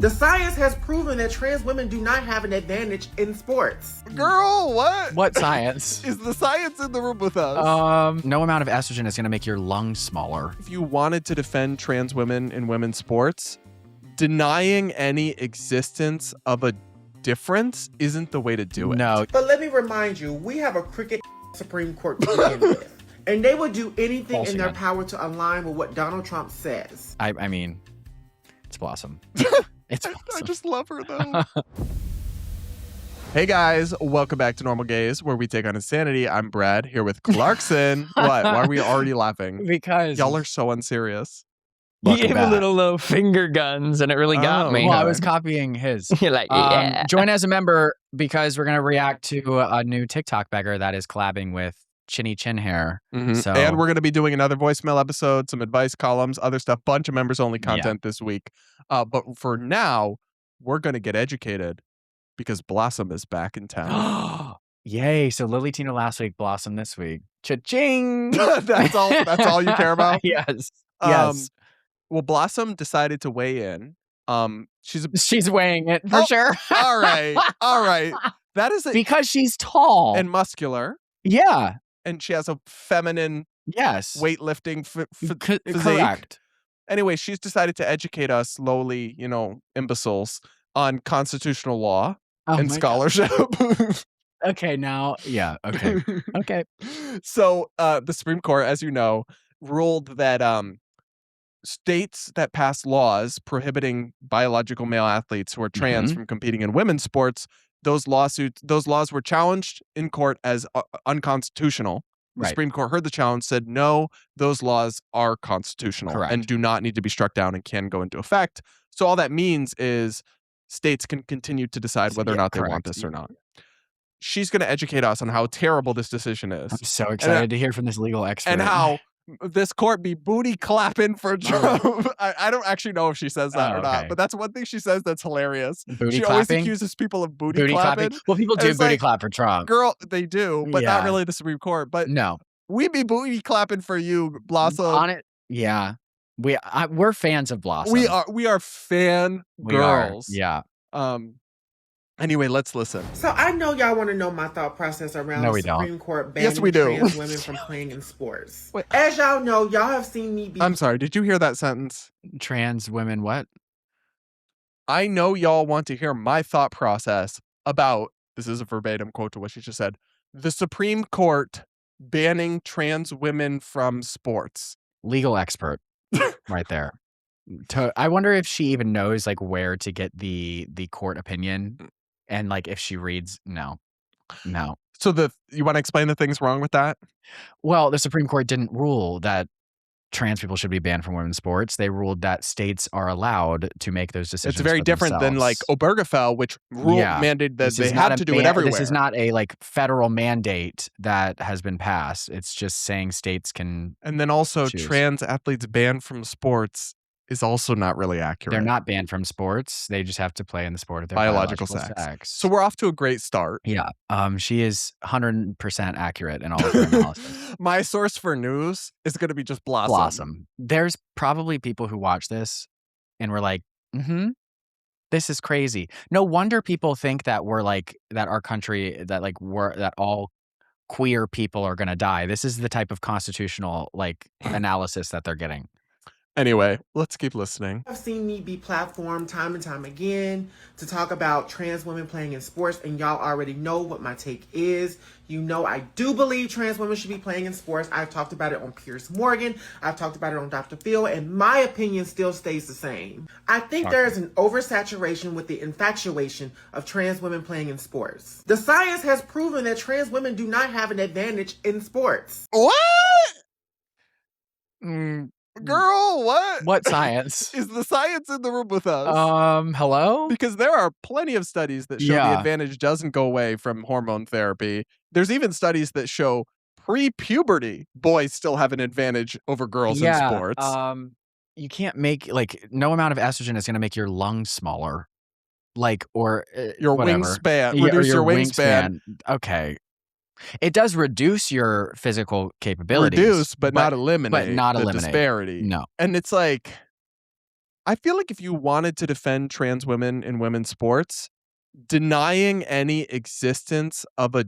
The science has proven that trans women do not have an advantage in sports. Girl, what? What science? Is the science in the room with us? No amount of estrogen is going to make your lungs smaller. If you wanted to defend trans women in women's sports, denying any existence of a difference isn't the way to do it. No. But let me remind you, we have a crooked Supreme Court to begin with. And they would do anything in their power to align with what Donald Trump says. I mean, it's Blossom. It's I Blossom. just love her, though. Hey, guys. Welcome back to Normal Gaze, where we take on insanity. I'm Brad, here with Clarkson. What? Why are we already laughing? Because Y'all are so unserious. You gave a little finger guns, and it really got me. Well, I was copying his. You're like, yeah. Join as a member because we're going to react to a new TikTok beggar that is collabing with Chinny Chin Hair. Mm-hmm. So, and we're going to be doing another voicemail episode, some advice columns, other stuff, bunch of members only content this week. But for now, we're going to get educated because Blossom is back in town. Yay. So Lily Tina last week, Blossom this week. Cha-ching. That's all you care about? Yes. Yes. Well, Blossom decided to weigh in. She's weighing it for sure. All right. That is because she's tall and muscular. Yeah. And she has a feminine weightlifting physique. Correct. Anyway, she's decided to educate us lowly, imbeciles on constitutional law and scholarship. Okay, now, yeah, okay. Okay. So the Supreme Court, as you know, ruled that states that pass laws prohibiting biological male athletes who are trans from competing in women's sports, those laws were challenged in court as unconstitutional. The Supreme Court heard the challenge, said, no, those laws are constitutional and do not need to be struck down and can go into effect. So all that means is states can continue to decide whether or not they want this or not. She's going to educate us on how terrible this decision is. I'm so excited to hear from this legal expert. And how this court be booty clapping for Trump. I don't actually know if she says that or not, but that's one thing she says that's hilarious. She always accuses people of booty clapping. Well, people do booty clap for Trump. Girl, they do, but not really the Supreme Court. But no, we be booty clapping for you, Blossom. On it, yeah. We're fans of Blossom. We are fan girls. Yeah. Anyway, let's listen. So I know y'all want to know my thought process around the Supreme Court banning trans women from playing in sports. Wait. As y'all know, y'all have seen me be... I'm sorry, did you hear that sentence? Trans women what? I know y'all want to hear my thought process about, this is a verbatim quote to what she just said, the Supreme Court banning trans women from sports. Legal expert right there. I wonder if she even knows like where to get the court opinion. And like if she reads, no. So you want to explain the things wrong with that? Well, the Supreme Court didn't rule that trans people should be banned from women's sports. They ruled that states are allowed to make those decisions. It's very different than like Obergefell, which mandated that they had to do it everywhere. This is not a like federal mandate that has been passed. It's just saying states can. And then also choose. Trans athletes banned from sports is also not really accurate. They're not banned from sports. They just have to play in the sport of their biological sex. So we're off to a great start. Yeah. She is 100% accurate in all of her analysis. My source for news is going to be just Blossom. There's probably people who watch this and we're like, this is crazy. No wonder people think that we're like, that our country, that all queer people are going to die. This is the type of constitutional like analysis that they're getting. Anyway, let's keep listening. I've seen me be platformed time and time again to talk about trans women playing in sports, and y'all already know what my take is. You know I do believe trans women should be playing in sports. I've talked about it on Piers Morgan. I've talked about it on Dr. Phil, and my opinion still stays the same. I think there is an oversaturation with the infatuation of trans women playing in sports. The science has proven that trans women do not have an advantage in sports. What? Girl, what? What science? Is the science in the room with us? Hello? Because there are plenty of studies that show the advantage doesn't go away from hormone therapy. There's even studies that show pre-puberty boys still have an advantage over girls in sports. You can't make, like, no amount of estrogen is going to make your lungs smaller. Like, or your wingspan. Reduce your wingspan. Okay. It does reduce your physical capabilities. Reduce, but not eliminate. But not the eliminate. disparity. No. And it's like, I feel like if you wanted to defend trans women in women's sports, denying any existence of a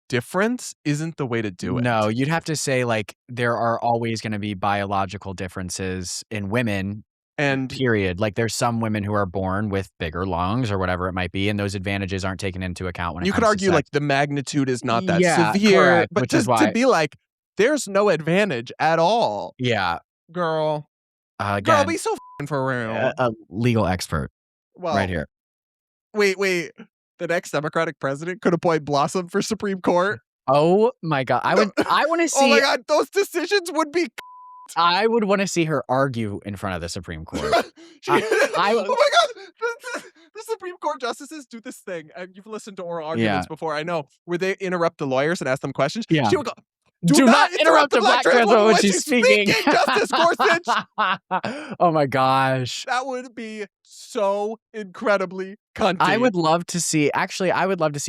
difference isn't the way to do it. No, you'd have to say like there are always going to be biological differences in women. And period. Like there's some women who are born with bigger lungs or whatever it might be, and those advantages aren't taken into account when it you comes could argue to like sex. the magnitude is not that Yeah, severe, correct, but which just is why to be like, there's no advantage at all. Yeah. Girl, Again, be so for real. a legal expert Well, right here. Wait. The next Democratic president could appoint Blossom for Supreme Court. Oh my God. I want to see. Oh my God, those decisions would be. I would want to see her argue in front of the Supreme Court. Oh my God, the Supreme Court justices do this thing, and you've listened to oral arguments before, I know, where they interrupt the lawyers and ask them questions. Yeah. She would go, Do not interrupt the black trans woman when she's speaking. Justice Gorsuch. Oh my gosh. That would be so incredibly cunty. I would love to see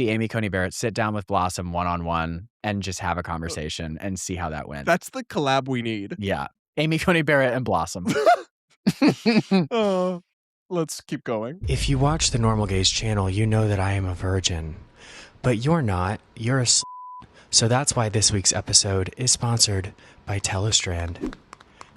Amy Coney Barrett sit down with Blossom one-on-one and just have a conversation and see how that went. That's the collab we need. Yeah. Amy Coney Barrett and Blossom. Let's keep going. If you watch the Normal Gaze channel, you know that I am a virgin. But you're not. You're a So that's why this week's episode is sponsored by Telestrand.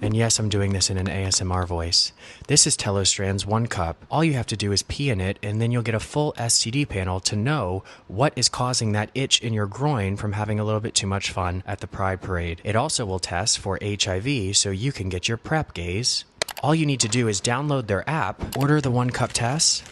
And yes, I'm doing this in an ASMR voice. This is Telestrand's 1 cup. All you have to do is pee in it, and then you'll get a full STD panel to know what is causing that itch in your groin from having a little bit too much fun at the Pride Parade. It also will test for HIV so you can get your PrEP gaze. All you need to do is download their app, order the 1 cup test,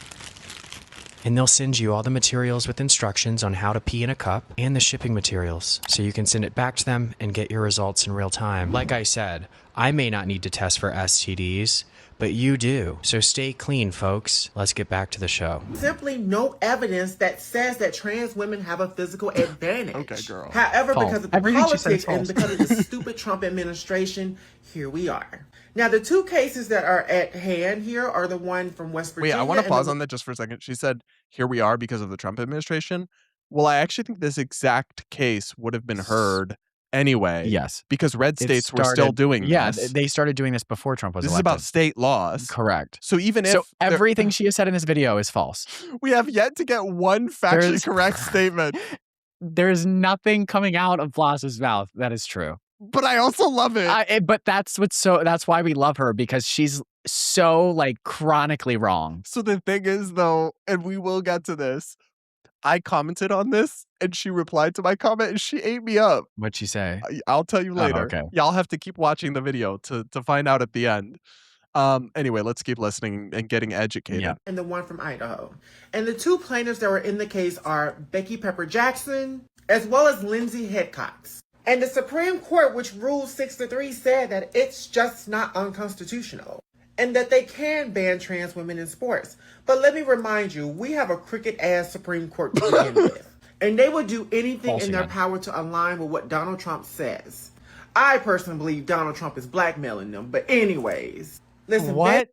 and they'll send you all the materials with instructions on how to pee in a cup and the shipping materials, so you can send it back to them and get your results in real time. Like I said, I may not need to test for STDs, but you do. So stay clean, folks. Let's get back to the show. Simply no evidence that says that trans women have a physical advantage. Okay, girl. However, False. because of the Everything she said politics is and false. because of the stupid Trump administration, here we are. Now, the 2 cases that are at hand here are the one from West Wait, Virginia. I want to and pause the- on that just for a second. She said, here we are because of the Trump administration. Well, I actually think this exact case would have been heard anyway. Yes. Because red It states were still doing Yeah, this. they started doing this before Trump was This is elected. about state laws. Correct. So even if So everything she has said in this video is false. we have yet to get one factually There's- correct statement, There's nothing coming out of Bloss's mouth that is true. but I also love it. But that's why we love her, because she's so like chronically wrong. So the thing is, though, and we will get to this, I commented on this and she replied to my comment and she ate me up. What'd she say? I'll tell you later. okay. Y'all have to keep watching the video to find out at the end. Anyway, let's keep listening and getting educated. Yeah. and the one from Idaho. And the 2 plaintiffs that were in the case are Becky Pepper Jackson as well as Lindsay Hickox. And the Supreme Court, which ruled 6-3, said that it's just not unconstitutional and that they can ban trans women in sports. But let me remind you, we have a crooked-ass Supreme Court to begin with. And they would do anything False in their again. power to align with what Donald Trump says. I personally believe Donald Trump is blackmailing them. But anyways, listen. What?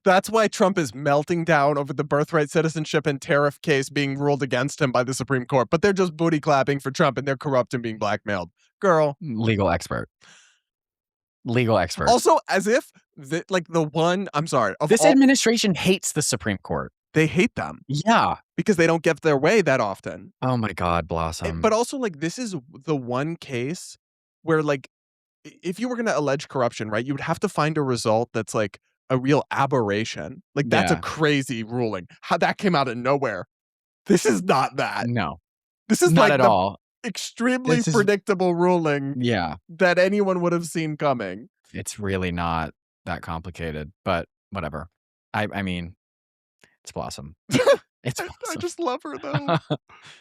That's why Trump is melting down over the birthright, citizenship, and tariff case being ruled against him by the Supreme Court. But they're just booty clapping for Trump and they're corrupt and being blackmailed. Girl. Legal expert. Legal expert. Also, as if the one, I'm sorry, of This all, administration hates the Supreme Court. they hate them Yeah. because they don't get their way that often. Oh my God, Blossom. But also, like, this is the one case where, like, if you were going to allege corruption, right, you would have to find a result that's like a real aberration. Like, that's a Yeah. crazy ruling. How that came out of nowhere. This is not that. No, This is not like at the all. extremely This is- predictable ruling Yeah. that anyone would have seen coming. It's really not that complicated, but whatever. I mean, it's Blossom. It's I Blossom. just love her though.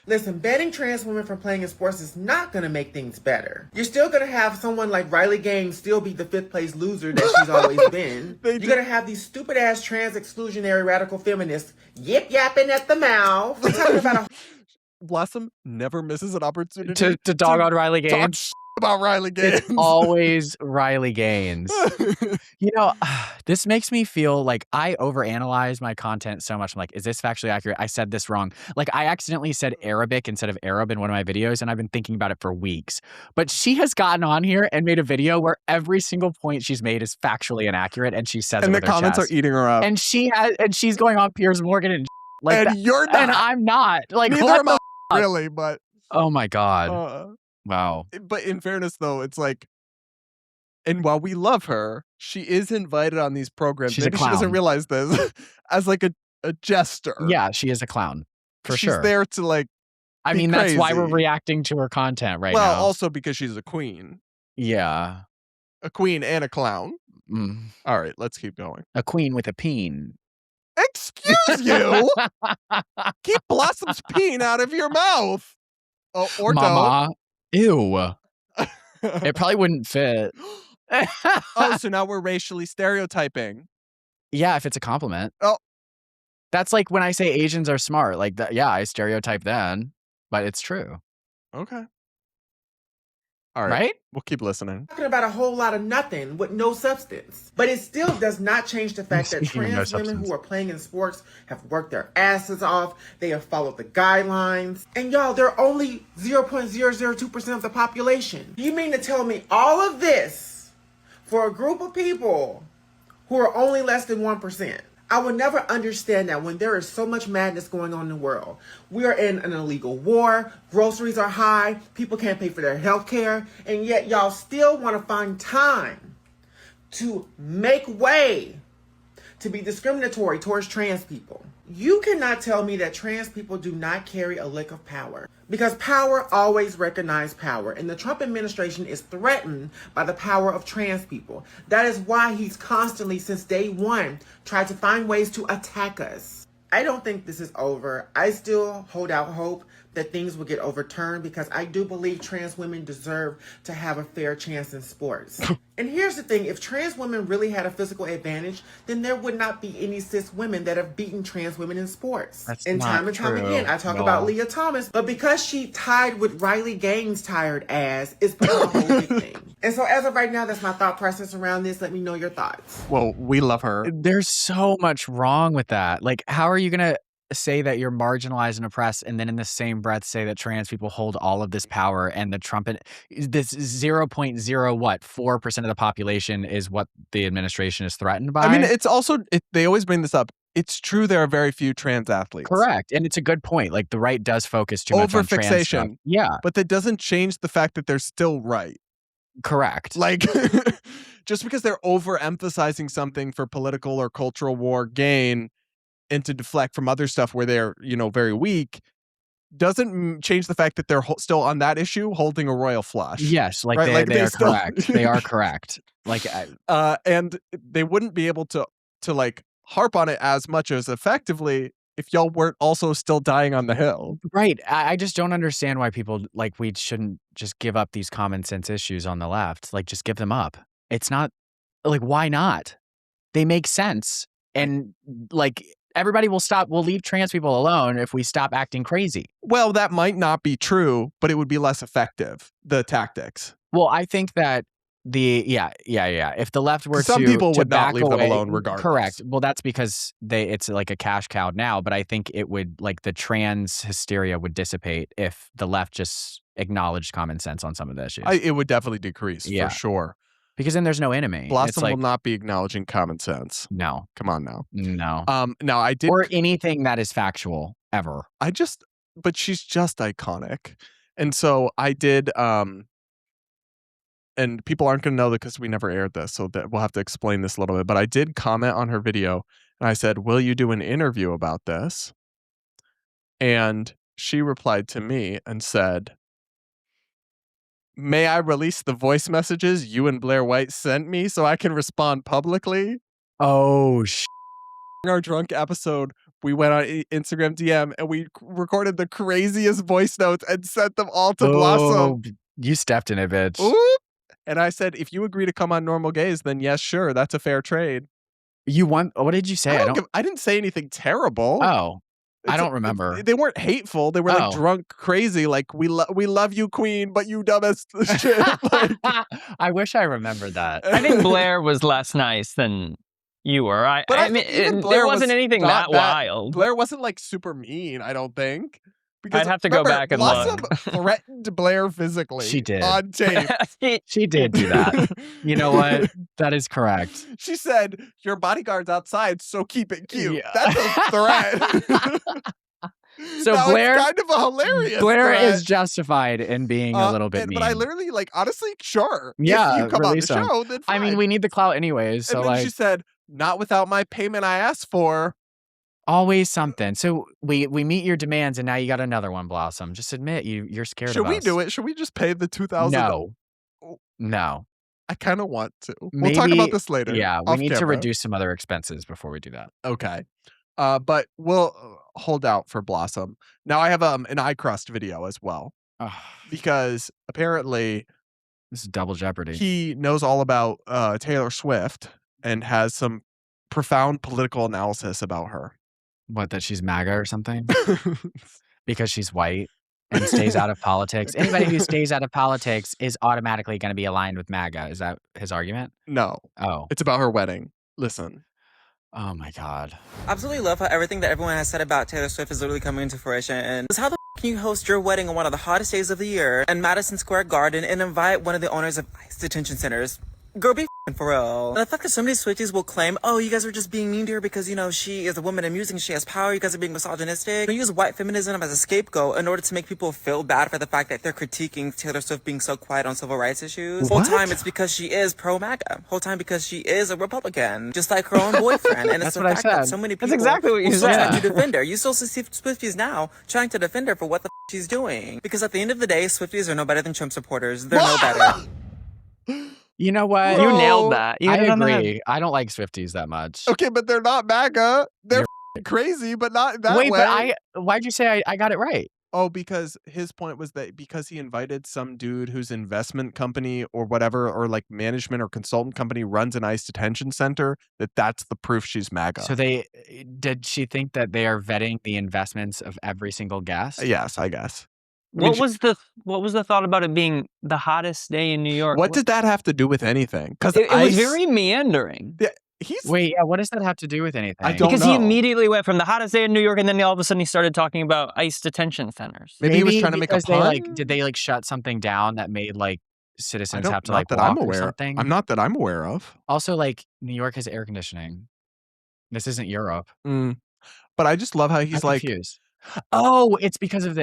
Listen, banning trans women from playing in sports is not going to make things better. You're still going to have someone like Riley Gaines still be the 5th place loser that she's always been. They You're do. going to have these stupid ass trans exclusionary radical feminists yip yapping at the mouth. We're talking about a Blossom never misses an opportunity to dog on Riley talk Gaines. about Riley Gaines. It's always Riley Gaines. You know, this makes me feel like I overanalyze my content so much. I'm like, is this factually accurate? I said this wrong. Like, I accidentally said Arabic instead of Arab in one of my videos, and I've been thinking about it for weeks. But she has gotten on here and made a video where every single point she's made is factually inaccurate, and she says it and the with her comments chest. are eating her up. And she's going on Piers Morgan and like and that. you're not. And I'm not. Like, Neither what am the I, really, but oh my God. Wow. But in fairness, though, it's like, and while we love her, she is invited on these programs. She's a Maybe she doesn't clown. realize this as like a jester. Yeah, she is a clown for She's sure. there to like. I be mean, that's why we're crazy. reacting to her content right Well, now. also because she's a queen. Yeah. A queen and a clown. Mm. All right, let's keep going. A queen with a peen. Excuse you. Keep Blossom's peen out of your mouth. Oh, or Mama. Ew. don't. It probably wouldn't fit. Oh, so now we're racially stereotyping. Yeah, if it's a compliment. Oh. That's like when I say Asians are smart. Like, that, yeah, I stereotype then, but it's true. Okay. All right. Right? We'll keep listening. Talking about a whole lot of nothing with no substance. But it still does not change the fact that Speaking of no trans women substance. who are playing in sports have worked their asses off. They have followed the guidelines. And y'all, they're only 0.002% of the population. You mean to tell me all of this for a group of people who are only less than 1%? I will never understand that when there is so much madness going on in the world. We are in an illegal war, groceries are high, people can't pay for their health care, and yet y'all still want to find time to make way to be discriminatory towards trans people. You cannot tell me that trans people do not carry a lick of power, because power always recognizes power, and the Trump administration is threatened by the power of trans people. That is why he's constantly, since day one, tried to find ways to attack us. I don't think this is over. I still hold out hope that things will get overturned, because I do believe trans women deserve to have a fair chance in sports. And here's the thing, if trans women really had a physical advantage, then there would not be any cis women that have beaten trans women in sports. That's and not time true. again, I talk No. about Leah Thomas, but because she tied with Riley Gaines' tired ass, it's become a whole big thing. And so as of right now, that's my thought process around this. Let me know your thoughts. Well, we love her. There's so much wrong with that. Like, how are you going to say that you're marginalized and oppressed, and then in the same breath say that trans people hold all of this power, and the Trump, this 0.04% of the population is what the administration is threatened by? I mean, it's also, they always bring this up. It's true there are very few trans athletes. Correct. And it's a good point. Like, the right does focus too much on trans Overfixation. stuff. Yeah, But that doesn't change the fact that they're still right. correct. Like, just because they're overemphasizing something for political or cultural war gain and to deflect from other stuff where they're, very weak, doesn't change the fact that they're still on that issue holding a royal flush. Yes, like, Right, they, like they they are still- correct. They are correct. Like, And they wouldn't be able to like harp on it as much as effectively if y'all weren't also still dying on the hill. right. I just don't understand why people, like, we shouldn't just give up these common sense issues on the left. Like, just give them up. It's not, like, why not? They make sense. And, like, everybody will leave trans people alone if we stop acting crazy. Well, that might not be true, but it would be less effective, the tactics. Well, I think that if the left were Some to people to would not back leave them away- alone regardless. Correct. Well, that's because it's like a cash cow now, but I think it would, like, the trans hysteria would dissipate if the left just acknowledged common sense on some of the issues. It would definitely decrease, Yeah. for sure. Because then there's no enemy. Blossom It's like, will not be acknowledging common sense. no, Come on now. no. Now I did, Or anything that is factual ever. but she's just iconic. And so I did, and people aren't going to know that because we never aired this, so that we'll have to explain this a little bit. But I did comment on her video, and I said, "Will you do an interview about this?" And she replied to me and said, "May I release the voice messages you and Blair White sent me so I can respond publicly?" Oh, In our drunk episode, we went on Instagram DM and we recorded the craziest voice notes and sent them all to Blossom. You stepped in it, bitch. Oop. And I said, if you agree to come on Normal Gaze, then yes, sure, that's a fair trade. You want? What did you say? I didn't say anything terrible. Oh, I don't remember. They weren't hateful. They were like Oh. drunk, crazy. Like we love you, Queen, but you dumbest shit. Like, I wish I remembered that. I think Blair was less nice than you were. I think even mean, Blair there wasn't was anything not that wild. Blair wasn't like super mean, I don't think. Because I'd have to go remember, back and Blossom look. threatened Blair physically. She did. On tape. She did do that. You know what? That is correct. She said, "Your bodyguard's outside, so keep it cute." Yeah. That's a threat. So Now, Blair- it's kind of a hilarious. Blair threat. is justified in being a little bit mean. But I literally, like, honestly, sure. Yeah, if you come on the release 'em. show, then I mean, fine. we need the clout anyways. So And then like, she said, "Not without my payment I asked for." always something. So we meet your demands, and now you got another one, Blossom. Just admit you're scared Should of we us. do it? Should we just pay the $2,000? No. I kind of want to. We'll Maybe, talk about this later. Yeah, we off need to camera. reduce some other expenses before we do that. Okay. But we'll hold out for Blossom. Now I have an iCrust video as well Ugh, because apparently this is double jeopardy. he knows all about Taylor Swift and has some profound political analysis about her. What, that she's MAGA or something? Because she's white and stays out of politics. Anybody who stays out of politics is automatically going to be aligned with MAGA. Is that his argument? No, Oh. it's about her wedding. Listen. Oh my God. Absolutely love how everything that everyone has said about Taylor Swift is literally coming into fruition. And how the can you host your wedding on one of the hottest days of the year in Madison Square Garden and invite one of the owners of ICE detention centers? Girl, be for real. And the fact that so many Swifties will claim, oh, you guys are just being mean to her because, you know, she is a woman in music and she has power. You guys are being misogynistic. You use white feminism as a scapegoat in order to make people feel bad for the fact that they're critiquing Taylor Swift being so quiet on civil rights issues. What? Whole time it's because she is pro-MAGA. Whole time because she is a Republican, just like her own boyfriend. And it's That's the what I fact that said. so many people That's exactly what you will still said. try to defend her. You still see Swifties now trying to defend her for what the she's doing. Because at the end of the day, Swifties are no better than Trump supporters. They're no better. You know what? You Bro, nailed that. You I hit it on the head. agree. I don't like Swifties that much. Okay, but they're not MAGA. They're crazy, but not that Wait, way. but why'd you say I got it right? Oh, because his point was that because he invited some dude whose investment company or whatever, or like management or consultant company runs an ICE detention center, that's the proof she's MAGA. So did she think that they are vetting the investments of every single guest? Yes, I guess. I mean, What was the thought about it being the hottest day in New York? what did that have to do with anything? Because it was very meandering. he's Wait, yeah, what does that have to do with anything? I don't Because know. he immediately went from the hottest day in New York, and then all of a sudden he started talking about ICE detention centers. Maybe he was trying to make a because pun. did they shut something down that made I citizens don't, have to not that walk I'm or aware. something? I'm not that I'm aware of. Also, New York has air conditioning. This isn't Europe. But I just love how he's I'm like, confused. Oh, it's because of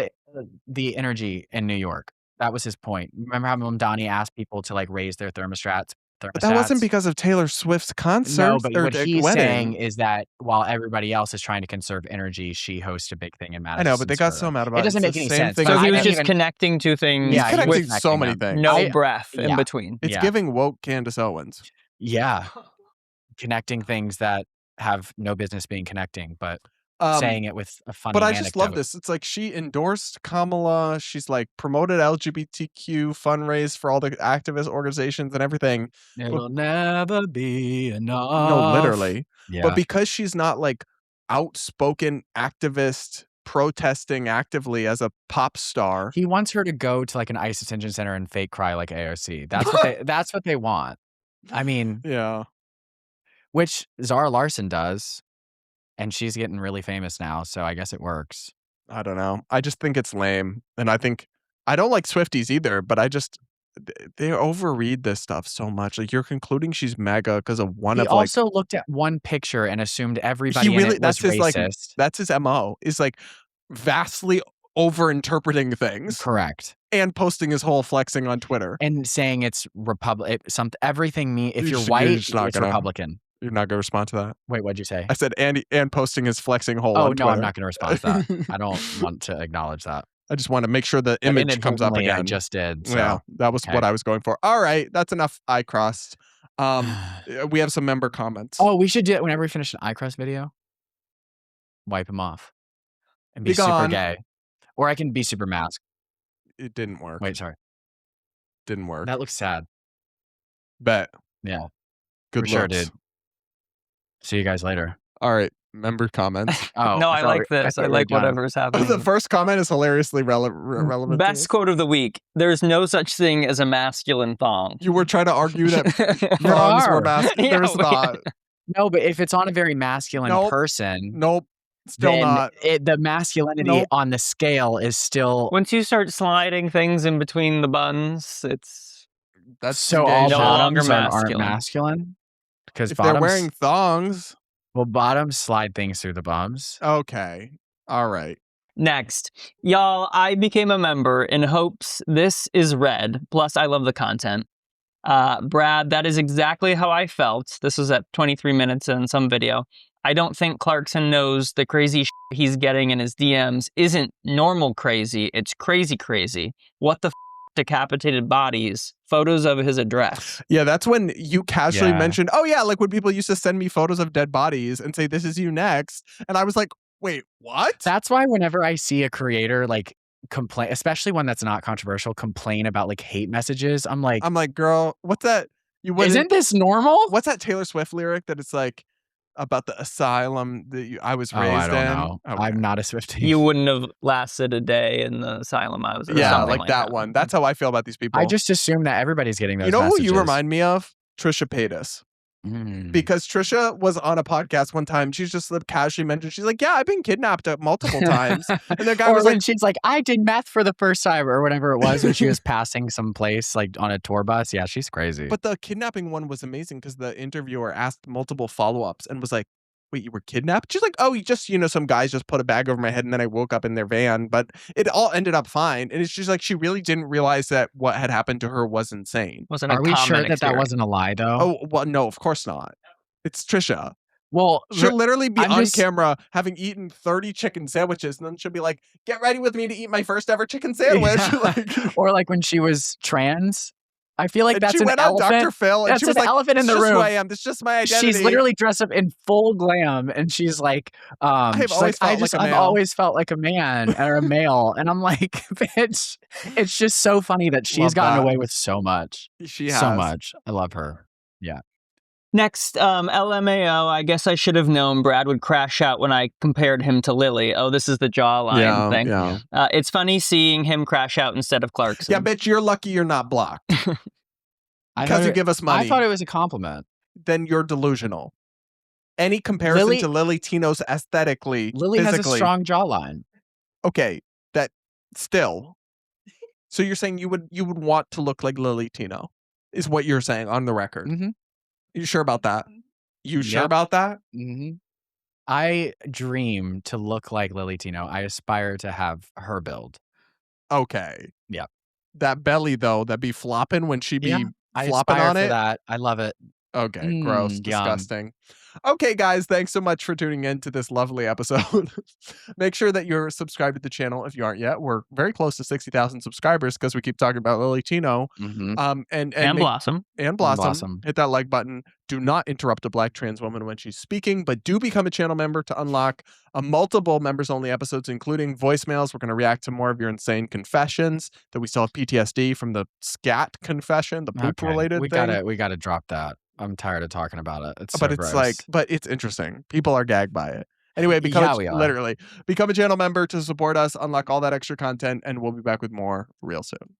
the energy in New York. That was his point. Remember how Mamdani asked people to raise their thermostats? but that wasn't because of Taylor Swift's concert. No, but or what he's wedding. saying is that while everybody else is trying to conserve energy, she hosts a big thing in I Madison. know, but they got Square. so mad about it. It doesn't It's make the any same sense. thing So but as- he I was didn't just even- connecting two things He's Yeah, connecting with so connecting many them. things. no breath in yeah. between. It's Yeah. giving woke Candace Owens. Yeah. Connecting things that have no business being connecting, but saying it with a funny But I just love anecdote. this. It's like she endorsed Kamala. She's promoted LGBTQ fundraise for all the activist organizations and everything. It'll never be enough. No, literally. Yeah. But because she's not outspoken activist protesting actively as a pop star. He wants her to go to an ICE detention center and fake cry like AOC. That's what they want. I mean, Yeah. which Zara Larson does, and she's getting really famous now, so I guess it works. I don't know. I just think it's lame. And I don't like Swifties either, but they overread this stuff so much. You're concluding she's MAGA because of one He of also looked at one picture and assumed everybody in it was that's his racist. that's his MO is vastly overinterpreting things Correct. and posting his whole flexing on Twitter. And saying it's everything if you're You're white, just not it's gonna- Republican. You're not gonna respond to that? Wait, what'd you say? I said and posting his flexing hole Oh on no, Twitter. I'm not going to respond to that. I don't want to acknowledge that. I just want to make sure the image comes up Inadvertently, again. I just did. So. Yeah, that was okay. what I was going for. All right, that's enough iCrust. We have some member comments. Oh, we should do it whenever we finish an iCrust video. Wipe him off and be Be super gone. gay, or I can be super masked. It didn't work. Wait, sorry, Didn't work. that looks sad. Bet. Yeah, Good for sure, looks. dude. See you guys later. All right. member comments. Oh, No, I thought like we- this. thought I we were like done. whatever's happening. The first comment is hilariously relevant. to Best this. quote of the week. There's no such thing as a masculine thong. You were trying to argue that There thongs were are. masculine. Yeah, There's we- not. No, but if it's on a very masculine Nope. person, Nope. Still then not. the masculinity Nope. on the scale is still Once you start sliding things in between the buns, it's That's so gay all shit. no longer bottoms aren't masculine. masculine because If bottoms they're wearing thongs, well bottoms slide things through the bums. okay. All right. next. Y'all, I became a member in hopes this is red. Plus, I love the content. Brad, that is exactly how I felt. This was at 23 minutes in some video. I don't think Clarkson knows the crazy he's getting in his DMs isn't normal crazy. It's crazy crazy. What the decapitated bodies, photos of his address. Yeah, that's when you casually Yeah. mentioned, oh yeah, like when people used to send me photos of dead bodies and say, this is you next. And I was like, wait, what? That's why whenever I see a creator like complain, especially one that's not controversial, complain about like hate messages, I'm like, girl, what's that? You wouldn't- isn't this normal? What's that Taylor Swift lyric that it's like about the asylum that I was Oh, raised I don't in? know. Okay. I'm not a Swiftie. You wouldn't have lasted a day in the asylum I was in. or Yeah, something like that one. That's how I feel about these people. I just assume that everybody's getting those. You know messages. who you remind me of? Trisha Paytas. Because Trisha was on a podcast one time. She's just like casually mentioned, she's like, yeah, I've been kidnapped multiple times. And the guy or was when like, she's like, I did meth for the first time or whatever it was when she was passing some place like on a tour bus. Yeah, she's crazy. but the kidnapping one was amazing because the interviewer asked multiple follow-ups and was like, wait, you were kidnapped? She's like, oh, you just, some guys just put a bag over my head and then I woke up in their van, but it all ended up fine. And it's just like, she really didn't realize that what had happened to her was insane. Wasn't a Are we sure common that that experience. wasn't a lie though? Oh, well, no, of course not. It's Trisha. well, She'll literally be I'm on just- camera having eaten 30 chicken sandwiches, and then she'll be like, get ready with me to eat my first ever chicken sandwich. Yeah. Like, or like when she was trans. I feel like and that's she an went on Dr. elephant. Phil, and That's she was an like, elephant in "This the is just room. who I am. This is just my identity." She's literally dressed up in full glam, and she's like, always I felt like a I've male." always felt like a man or a male, and I'm like, bitch, it's just so funny that she's Love gotten that. away with so much, She has. so much. I love her. Next, LMAO, I guess I should have known Brad would crash out when I compared him to Lily. Oh, this is the jawline thing. Yeah. It's funny seeing him crash out instead of Clarkson. Yeah, bitch, you're lucky you're not blocked. I Because thought you it- give us money. I thought it was a compliment. Then you're delusional. Any comparison Lily- to Lily Tino's aesthetically, Lily has a physically, strong jawline. okay, that still. So you're saying you would want to look like Lily Tino, is what you're saying on the record. Mm-hmm. You sure about that? You sure Yep. about that? Mm-hmm. I dream to look like Lily Tino. I aspire to have her build. Okay. Yep. That belly though, that be flopping when she be Yeah, I flopping aspire on for it. that. I love it. Okay, gross, Yum. disgusting. Okay, guys, thanks so much for tuning in to this lovely episode. Make sure that you're subscribed to the channel if you aren't yet. We're very close to 60,000 subscribers because we keep talking about Lily Tino. Mm-hmm. And and Blossom. And Blossom. Blossom. Hit that like button. Do not interrupt a Black trans woman when she's speaking, but do become a channel member to unlock multiple members only episodes, including voicemails. We're going to react to more of your insane confessions that we still have PTSD from the scat confession, the poop related we thing. we gotta drop that. I'm tired of talking about it. It's so But it's gross. like, but it's interesting. People are gagged by it. Anyway, Yeah, we are. literally become a channel member to support us, unlock all that extra content, and we'll be back with more real soon.